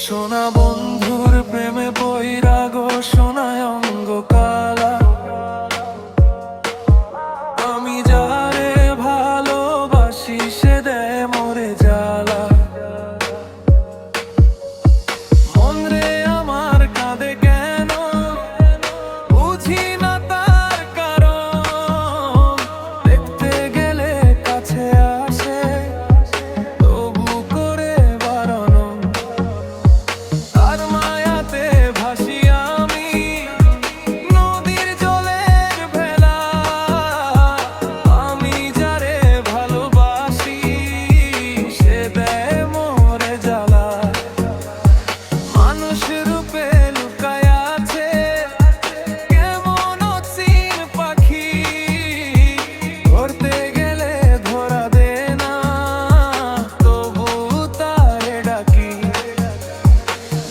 সোনা বন্ধুর প্রেমে বৈরাগ সোনায় অঙ্গ কালা। আমি যারে ভালোবাসি সে দেয় মোরে জ্বালা। মন রে আমার কাঁদে কেন বুঝি না তার কারণ। দেখতে গেলে কাছে আসে তবু করে বারণ। তার মায়াতে ভাসি আমি নদীর জলের ভেলা। আমি যারে ভালোবাসি সে দেয় মোরে জ্বালা। মানুষ রূপে লুকায় আছে কেমন অচিন পাখি। ধরতে গেলে ধরা দে না তবু তারে ডাকি।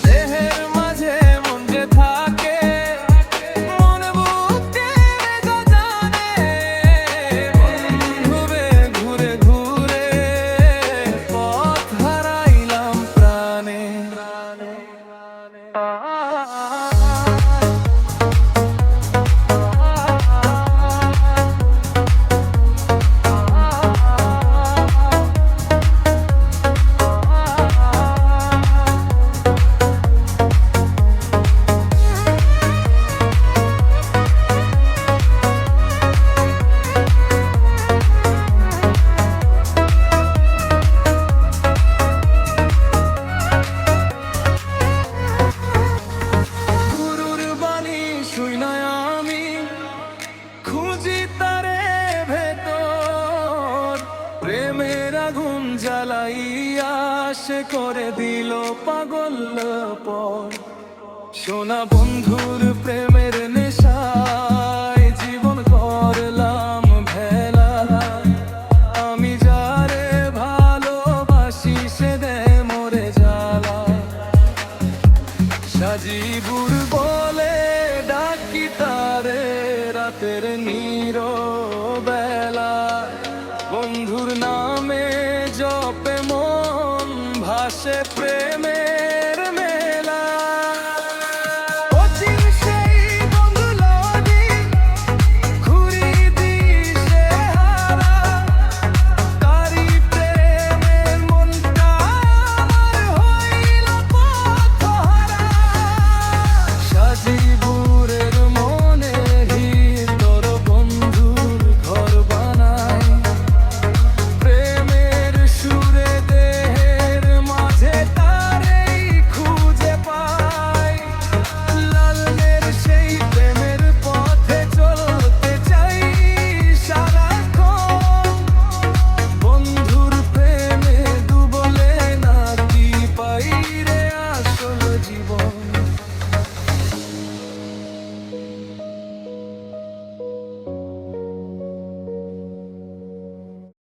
দেহের মাঝে মন যে থাকে মন বুকে রেখা জানে। ঘুরে ঘুরে ঘুরে পথ হারাইলাম প্রাণে। গুরুর বাণী শুইনা আমি খুঁজি তারে ভেতর। প্রেমের আগুন জ্বালাইয়া সে করে দিল পাগল পর। সোনা বন্ধুর প্রেমের নেশায় জীবন করলাম ভেলা। আমি যারে ভালোবাসি সে দেয় মোরে জ্বালা। সাজিবুর